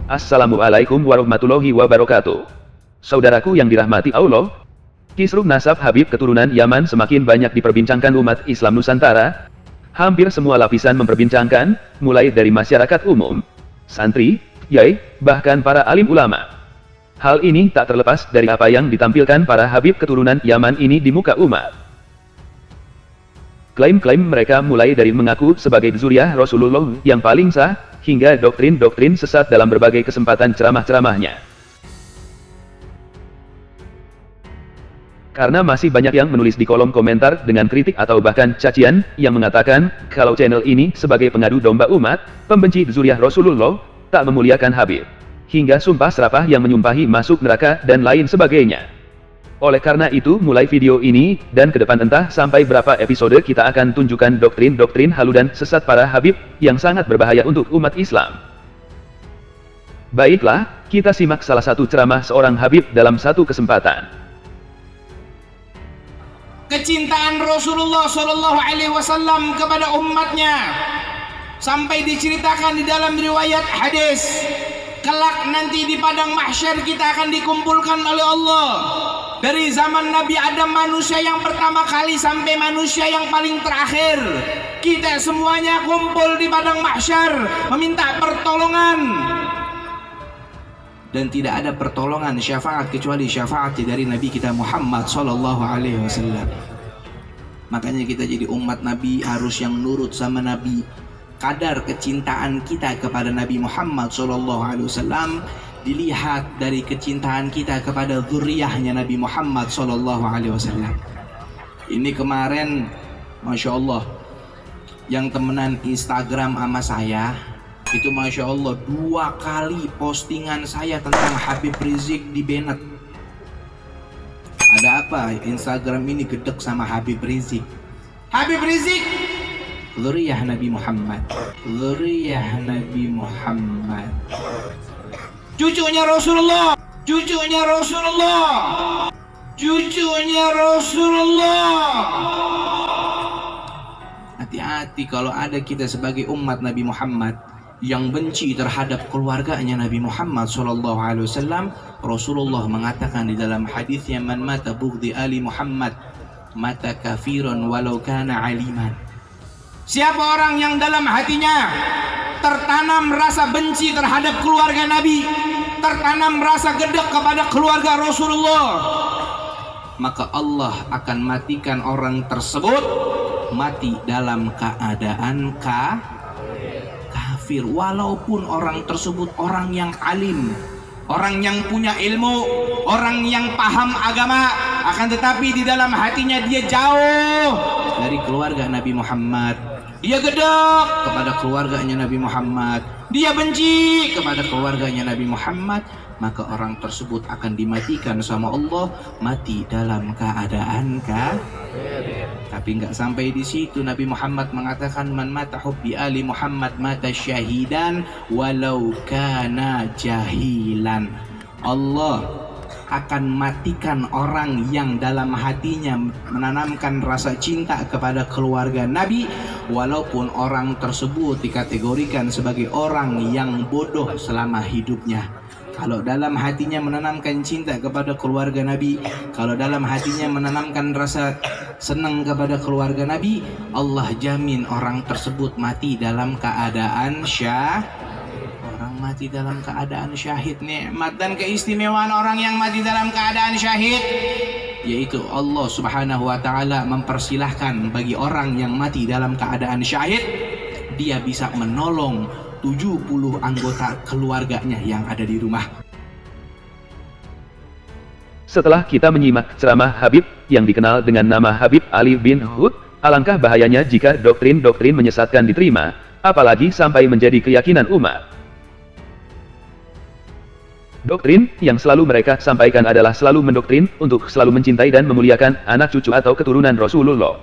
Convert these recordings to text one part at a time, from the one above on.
Assalamualaikum warahmatullahi wabarakatuh. Saudaraku yang dirahmati Allah, kisruh nasab Habib keturunan Yaman semakin banyak diperbincangkan umat Islam Nusantara. Hampir semua lapisan memperbincangkan, mulai dari masyarakat umum, santri, kiai, bahkan para alim ulama. Hal ini tak terlepas dari apa yang ditampilkan para Habib keturunan Yaman ini di muka umat. Klaim-klaim mereka mulai dari mengaku sebagai zuriyah Rasulullah yang paling sah, hingga doktrin-doktrin sesat dalam berbagai kesempatan ceramah-ceramahnya. Karena masih banyak yang menulis di kolom komentar dengan kritik atau bahkan cacian, yang mengatakan, kalau channel ini sebagai pengadu domba umat, pembenci zuriyah Rasulullah, tak memuliakan Habib, hingga sumpah serapah yang menyumpahi masuk neraka dan lain sebagainya. Oleh karena itu, mulai video ini, dan ke depan entah sampai berapa episode kita akan tunjukkan doktrin-doktrin halu dan sesat para Habib, yang sangat berbahaya untuk umat Islam. Baiklah, kita simak salah satu ceramah seorang Habib dalam satu kesempatan. Kecintaan Rasulullah SAW kepada umatnya, sampai diceritakan di dalam riwayat hadis, kelak nanti di padang mahsyar kita akan dikumpulkan oleh Allah. Dari zaman Nabi Adam manusia yang pertama kali sampai manusia yang paling terakhir, kita semuanya kumpul di padang mahsyar meminta pertolongan. Dan tidak ada pertolongan syafaat kecuali syafaat dari Nabi kita Muhammad SAW. Makanya kita jadi umat Nabi harus yang nurut sama Nabi. Kadar kecintaan kita kepada Nabi Muhammad SAW dilihat dari kecintaan kita kepada zuriyahnya Nabi Muhammad SAW. Ini kemarin, Masya Allah, yang temenan Instagram sama saya, itu Masya Allah 2 kali postingan saya tentang Habib Rizik di Bennett. Ada apa? Instagram ini gedek sama Habib Rizik. Habib Rizik zuriyah Nabi Muhammad, zuriyah Nabi Muhammad, cucunya Rasulullah, cucunya Rasulullah, cucunya Rasulullah. Hati-hati kalau ada kita sebagai umat Nabi Muhammad yang benci terhadap keluarganya Nabi Muhammad SAW. Rasulullah mengatakan di dalam hadisnya, man mata bughdi ali Muhammad mata kafiran walau kana aliman. Siapa orang yang dalam hatinya tertanam rasa benci terhadap keluarga Nabi, tertanam rasa gedek kepada keluarga Rasulullah, maka Allah akan matikan orang tersebut mati dalam keadaan kafir. Walaupun orang tersebut orang yang alim, orang yang punya ilmu, orang yang paham agama, akan tetapi di dalam hatinya dia jauh dari keluarga Nabi Muhammad. Dia gedek kepada keluarganya Nabi Muhammad, dia benci kepada keluarganya Nabi Muhammad, maka orang tersebut akan dimatikan sama Allah, mati dalam keadaan kafir. Tapi nggak sampai di situ, Nabi Muhammad mengatakan, man mata hubbi ali Muhammad mata syahidan walau kana jahilan. Allah akan matikan orang yang dalam hatinya menanamkan rasa cinta kepada keluarga Nabi, walaupun orang tersebut dikategorikan sebagai orang yang bodoh selama hidupnya. Kalau dalam hatinya menanamkan cinta kepada keluarga Nabi, kalau dalam hatinya menanamkan rasa senang kepada keluarga Nabi, Allah jamin orang tersebut mati dalam keadaan mati dalam keadaan syahid. Nikmat dan keistimewaan orang yang mati dalam keadaan syahid, yaitu Allah Subhanahu wa ta'ala mempersilahkan bagi orang yang mati dalam keadaan syahid, dia bisa menolong 70 anggota keluarganya yang ada di rumah. Setelah kita menyimak ceramah Habib yang dikenal dengan nama Habib Ali bin Hud, alangkah bahayanya jika doktrin-doktrin menyesatkan diterima, apalagi sampai menjadi keyakinan umat. Doktrin yang selalu mereka sampaikan adalah selalu mendoktrin untuk selalu mencintai dan memuliakan anak cucu atau keturunan Rasulullah,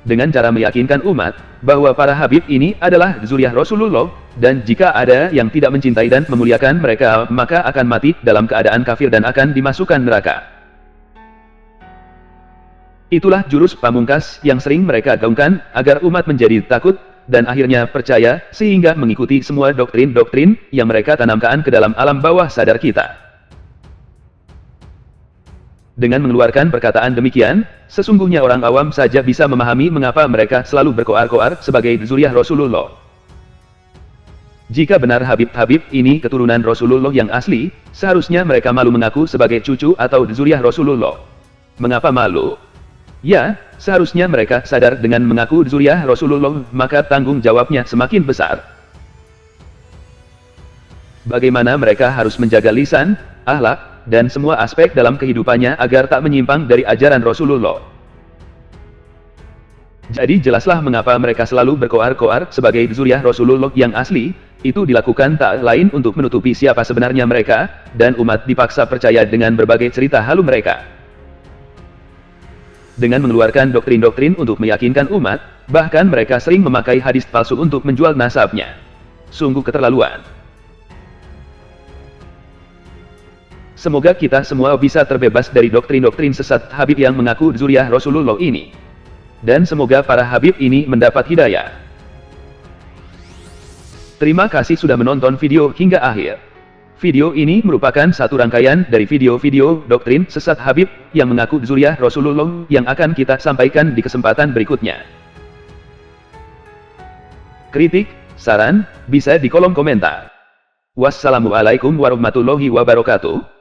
dengan cara meyakinkan umat bahwa para Habib ini adalah zuriyah Rasulullah, dan jika ada yang tidak mencintai dan memuliakan mereka, maka akan mati dalam keadaan kafir dan akan dimasukkan neraka. Itulah jurus pamungkas yang sering mereka gaungkan agar umat menjadi takut, dan akhirnya percaya, sehingga mengikuti semua doktrin-doktrin yang mereka tanamkan ke dalam alam bawah sadar kita. Dengan mengeluarkan perkataan demikian, sesungguhnya orang awam saja bisa memahami mengapa mereka selalu berkoar-koar sebagai dzurriyyah Rasulullah. Jika benar Habib-Habib ini keturunan Rasulullah yang asli, seharusnya mereka malu mengaku sebagai cucu atau dzurriyyah Rasulullah. Mengapa malu? Ya, seharusnya mereka sadar dengan mengaku dzurriyyah Rasulullah, maka tanggung jawabnya semakin besar. Bagaimana mereka harus menjaga lisan, akhlak, dan semua aspek dalam kehidupannya agar tak menyimpang dari ajaran Rasulullah. Jadi jelaslah mengapa mereka selalu berkoar-koar sebagai dzurriyyah Rasulullah yang asli. Itu dilakukan tak lain untuk menutupi siapa sebenarnya mereka, dan umat dipaksa percaya dengan berbagai cerita halu mereka. Dengan mengeluarkan doktrin-doktrin untuk meyakinkan umat, bahkan mereka sering memakai hadis palsu untuk menjual nasabnya. Sungguh keterlaluan. Semoga kita semua bisa terbebas dari doktrin-doktrin sesat Habib yang mengaku dzurriyyah Rasulullah ini. Dan semoga para Habib ini mendapat hidayah. Terima kasih sudah menonton video hingga akhir. Video ini merupakan satu rangkaian dari video-video doktrin sesat Habib yang mengaku dzurriyyah Rasulullah yang akan kita sampaikan di kesempatan berikutnya. Kritik, saran, bisa di kolom komentar. Wassalamualaikum warahmatullahi wabarakatuh.